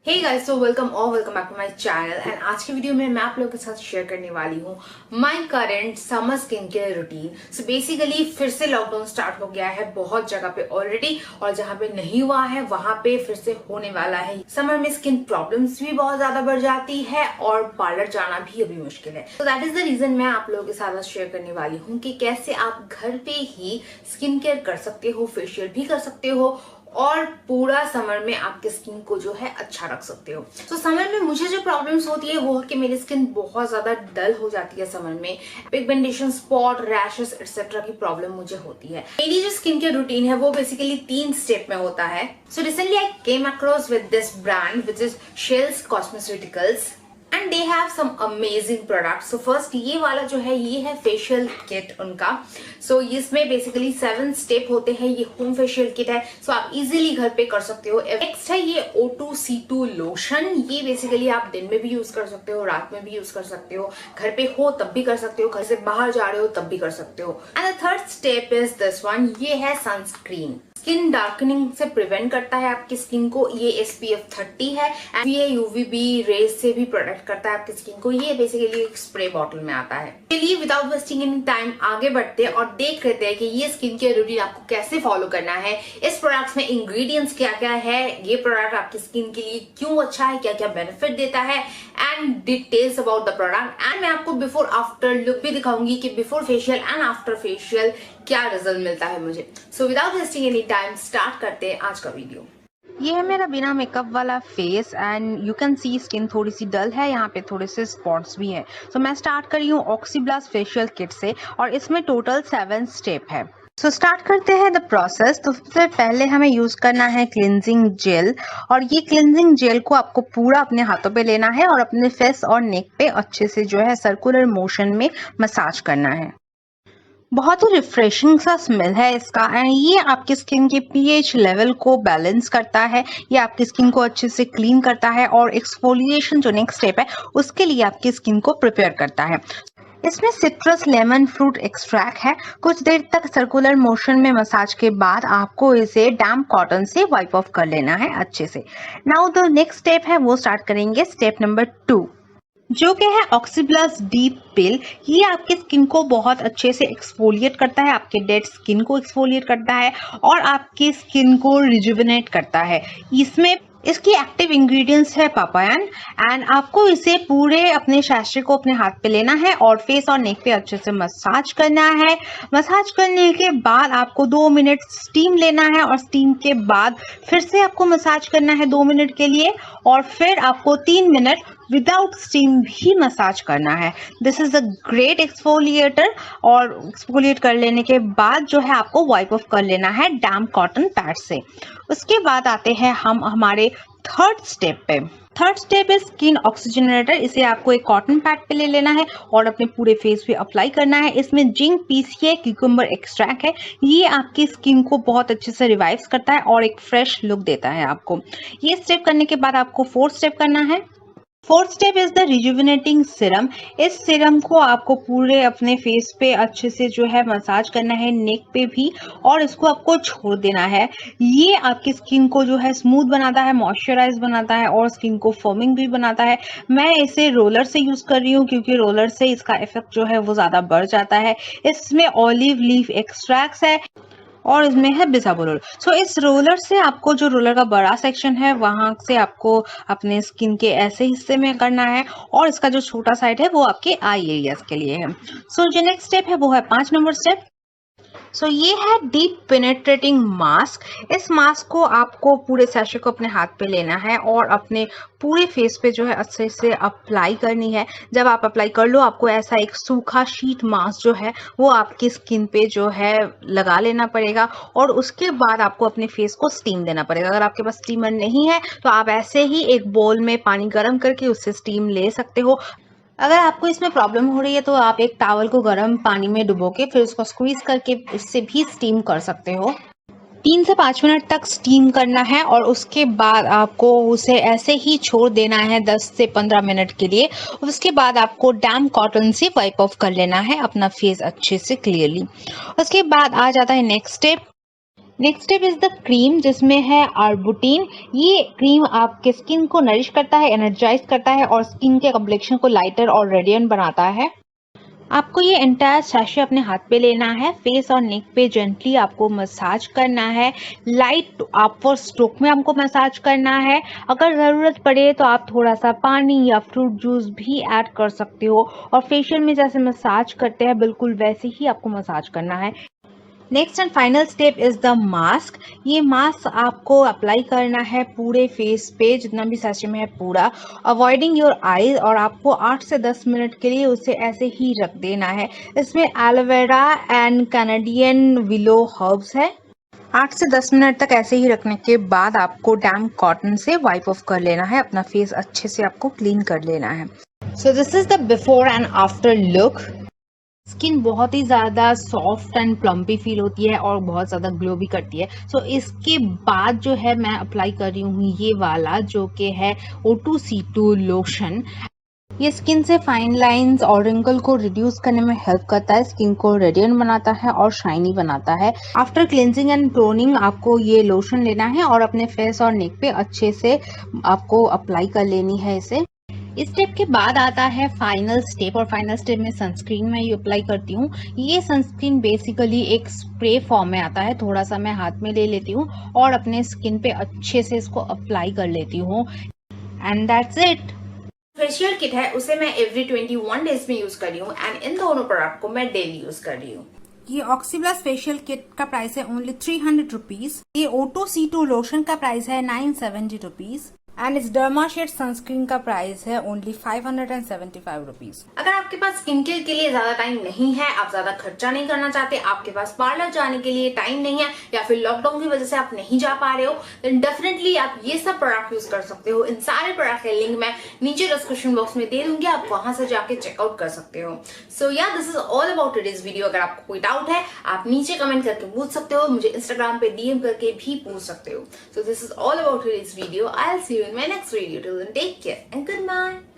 हे guys, तो welcome back to my channel. And आज की वीडियो में मैं आप लोगों के साथ शेयर करने वाली हूँ my current summer skin care routine. So basically फिर से लॉकडाउन स्टार्ट हो गया है बहुत जगह पे ऑलरेडी, और जहाँ पे नहीं हुआ है वहां पे फिर से होने वाला है। समर में स्किन प्रॉब्लम्स भी बहुत ज्यादा बढ़ जाती है और पार्लर जाना भी अभी मुश्किल है। तो दैट इज द रीजन मैं आप लोगों के साथ शेयर करने वाली हूँ कि कैसे आप घर पे ही स्किन केयर कर सकते हो, फेशियल भी कर सकते हो और पूरा समर में आपके स्किन को जो है अच्छा रख सकते हो। तो समर में मुझे जो प्रॉब्लम्स होती है वो है कि मेरी स्किन बहुत ज्यादा डल हो जाती है समर में। पिगमेंटेशन, स्पॉट, रैशेस एक्सेट्रा की प्रॉब्लम मुझे होती है। मेरी जो स्किन केयर रूटीन है वो बेसिकली 3 स्टेप में होता है। So recently I came across with this brand which is Shells cosmeceuticals and they have some amazing products. So first ये वाला जो है ये है फेशियल किट उनका। सो इसमें बेसिकली 7 स्टेप होते हैं। ये होम फेशियल किट है, सो आप इजीली घर पे कर सकते हो। नेक्स्ट है ये O2C2 लोशन। ये बेसिकली आप दिन में भी यूज कर सकते हो, रात में भी यूज कर सकते हो, घर पे हो तब भी कर सकते हो, घर से बाहर जा रहे हो तब भी कर सकते हो। And the third step is this one. ये है सनस्क्रीन। स्किन डार्कनिंग से प्रिवेंट करता है आपकी स्किन को। ये SPF 30 है एंड ये UVB रेज से भी प्रोटेक्ट करता है आपकी स्किन को। ये बेसिकली एक स्प्रे बॉटल में आता है। चलिए विदाउट वेस्टिंग एनी टाइम आगे बढ़ते हैं और देख लेते हैं कि ये स्किन केयर रूटीन आपको कैसे फॉलो करना है, इस प्रोडक्ट्स में इंग्रेडिएंट्स क्या क्या है, ये प्रोडक्ट आपकी स्किन के लिए क्यों अच्छा है, क्या क्या बेनिफिट देता है and details about the product. And मैं आपको बिफोर आफ्टर लुक भी दिखाऊंगी कि before facial and after facial क्या रिजल्ट मिलता है मुझे। So without wasting any time start करते हैं आज का वीडियो। ये है मेरा बिना मेकअप वाला face and you can see skin थोड़ी सी डल है, यहाँ पे थोड़े से स्पॉट्स भी हैं। सो मैं स्टार्ट कर रही हूँ ऑक्सीब्लास्ट फेशियल किट से और इसमें टोटल 7 स्टेप है। सो स्टार्ट करते हैं द प्रोसेस। तो सबसे पहले हमें यूज करना है क्लिनजिंग जेल, और ये क्लिनजिंग जेल को आपको पूरा अपने हाथों पे लेना है और अपने फेस और नेक पे अच्छे से जो है सर्कुलर मोशन में मसाज करना है। बहुत ही रिफ्रेशिंग सा स्मेल है इसका एंड ये आपकी स्किन के पीएच लेवल को बैलेंस करता है। ये आपकी स्किन को अच्छे से क्लीन करता है और एक्सफोलिएशन जो नेक्स्ट स्टेप है उसके लिए आपकी स्किन को प्रिपेयर करता है। इसमें सिट्रस लेमन फ्रूट एक्सट्रैक्ट है। कुछ देर तक सर्कुलर मोशन में मसाज के बाद आपको इसे डैम्प कॉटन से वाइप ऑफ कर लेना है अच्छे से। नाउ द नेक्स्ट स्टेप है वो स्टार्ट करेंगे स्टेप नंबर 2, जो कि है ऑक्सीब्लास्ट डीप पिल। ये आपकी स्किन को बहुत अच्छे से एक्सफोलिएट करता है, आपके डेड स्किन को एक्सफोलिएट करता है और आपकी स्किन को रिजुविनेट करता है। इसमें इसकी एक्टिव इंग्रेडिएंट्स है पापायन एंड आपको इसे पूरे अपने शैशे को अपने हाथ पे लेना है और फेस और नेक पे अच्छे से मसाज करना है। मसाज करने के बाद आपको 2 मिनट स्टीम लेना है और स्टीम के बाद फिर से आपको मसाज करना है 2 मिनट के लिए और फिर आपको 3 मिनट विदाउट स्टीम भी मसाज करना है। This is a great exfoliator और एक्सफोलिएट कर लेने के बाद जो है आपको वाइप ऑफ कर लेना है डैम्प कॉटन पैड से। उसके बाद आते हैं हम हमारे थर्ड स्टेप पे। थर्ड स्टेप है स्किन ऑक्सीजनेटर। इसे आपको एक कॉटन पैड पे ले लेना है और अपने पूरे फेस पे अप्लाई करना है। इसमें जिंक PCA क्यूकम्बर एक्सट्रैक्ट है। ये आपकी स्किन को बहुत अच्छे से रिवाइव करता है और एक फ्रेश लुक देता है आपको। ये स्टेप करने के बाद आपको फोर्थ स्टेप करना है। Fourth step is the rejuvenating serum. इस सीरम को आपको पूरे अपने फेस पे अच्छे से जो है मसाज करना है, नेक पे भी, और इसको आपको छोड़ देना है। ये आपकी स्किन को जो है स्मूथ बनाता है, मॉइस्चराइज बनाता है और स्किन को फर्मिंग भी बनाता है। मैं इसे रोलर से यूज कर रही हूँ क्योंकि रोलर से इसका इफेक्ट जो है वो ज्यादा बढ़ जाता है। इसमें ऑलिव लीफ एक्सट्रैक्ट्स है और इसमें है बिसाबोरोल। सो इस रोलर से आपको जो रोलर का बड़ा सेक्शन है वहां से आपको अपने स्किन के ऐसे हिस्से में करना है और इसका जो छोटा साइड है वो आपके आई एरियाज के लिए है। सो जो नेक्स्ट स्टेप है वो है 5 नंबर स्टेप। सो ये है डीप पेनेट्रेटिंग मास्क। इस मास्क को आपको पूरे सैशे को अपने हाथ पे लेना है और अपने पूरे फेस पे जो है अच्छे से अप्लाई करनी है। जब आप अप्लाई कर लो आपको ऐसा एक सूखा शीट मास्क जो है वो आपकी स्किन पे जो है लगा लेना पड़ेगा और उसके बाद आपको अपने फेस को स्टीम देना पड़ेगा। अगर आपके पास स्टीमर नहीं है तो आप ऐसे ही एक बोल में पानी गर्म करके उससे स्टीम ले सकते हो। अगर आपको इसमें प्रॉब्लम हो रही है तो आप एक टॉवल को गर्म पानी में डुबो के फिर उसको स्क्वीज करके उससे भी स्टीम कर सकते हो। 3 से 5 मिनट तक स्टीम करना है और उसके बाद आपको उसे ऐसे ही छोड़ देना है 10 से 15 मिनट के लिए। उसके बाद आपको डैम्प कॉटन से वाइप ऑफ कर लेना है अपना फेस अच्छे से क्लियरली। उसके बाद आ जाता है next step. Next step is the cream, जिसमें है आर्बुटिन। ये क्रीम आपके स्किन को नरिश करता है, एनर्जाइज करता है और स्किन के कम्प्लेक्शन को लाइटर और रेडियंट बनाता है। आपको ये एंटायर सैशे अपने हाथ पे लेना है, फेस और नेक पे जेंटली आपको मसाज करना है। लाइट अपवर्ड स्ट्रोक में आपको मसाज करना है। अगर ज़रूरत पड़े तो आप थोड़ा सा पानी या फ्रूट जूस भी ऐड कर सकते हो और फेशियल में जैसे मसाज करते हैं बिल्कुल वैसे ही आपको मसाज करना है। Next and final step is the mask. ये मास्क आपको अप्लाई करना है पूरे फेस पे, जितना भी सैशे में है पूरा, अवॉइडिंग योर आईज, और आपको 8 से 10 मिनट के लिए उसे ऐसे ही रख देना है। इसमें aloe vera and Canadian willow herbs है। 8 से 10 मिनट तक ऐसे ही रखने के बाद आपको डैम्प कॉटन से वाइप ऑफ कर लेना है, अपना फेस अच्छे से आपको क्लीन कर लेना है। So this is the before and after look. Skin बहुत ही ज़्यादा सॉफ्ट एंड प्लम्पी फील होती है और बहुत ज़्यादा ग्लो भी करती है। सो इसके बाद जो है मैं अप्लाई कर रही हूँ ये वाला, जो कि है O2C2 लोशन। ये स्किन से फाइन लाइंस और रिंकल को रिड्यूस करने में हेल्प करता है, स्किन को रेडियंट बनाता है और शाइनी बनाता है। आफ्टर क्लेंजिंग एंड टोनिंग आपको ये लोशन लेना है और अपने फेस और नेक पे अच्छे से आपको अप्लाई कर लेनी है इसे। इस स्टेप के बाद आता है फाइनल स्टेप, और फाइनल स्टेप में सनस्क्रीन मैं ये अप्लाई करती हूँ। ये सनस्क्रीन बेसिकली एक स्प्रे फॉर्म में आता है। थोड़ा सा मैं हाथ में ले लेती हूँ और अपने स्किन पे अच्छे से इसको अप्लाई कर लेती हूँ, and that's it. Facial kit है उसे मैं एवरी 21 डेज में यूज कर रही हूँ एंड इन दोनों प्रोडक्ट को मैं डेली यूज कर रही हूँ। ये ऑक्सीब्लास्ट फेशियल किट का प्राइस है ओनली 300 रुपीज। ये O2C2 लोशन का प्राइस है 970 रुपीज एंड इस डर्मा शेड सनस्क्रीन का प्राइस है ओनली 575 रुपीज। अगर आपके पास स्किन केयर के लिए ज्यादा टाइम नहीं है, आप ज्यादा खर्चा नहीं करना चाहते, आपके पास पार्लर जाने के लिए टाइम नहीं है, या फिर लॉकडाउन की वजह से आप नहीं जा पा रहे हो, देन डेफिनेटली आप ये सब प्रोडक्ट यूज कर सकते हो। इन सारे प्रोडक्ट के लिंक मैं नीचे डिस्क्रिप्शन बॉक्स में दे दूंगी, आप वहां से जाके चेकआउट कर सकते हो। सो या this is all about today's video. अगर आपको कोई डाउट है आप नीचे कमेंट करके पूछ सकते हो, मुझे इंस्टाग्राम पे DM करके भी पूछ सकते हो। So this is all about today's video. I will see you in my next video. Till then, take care and good night.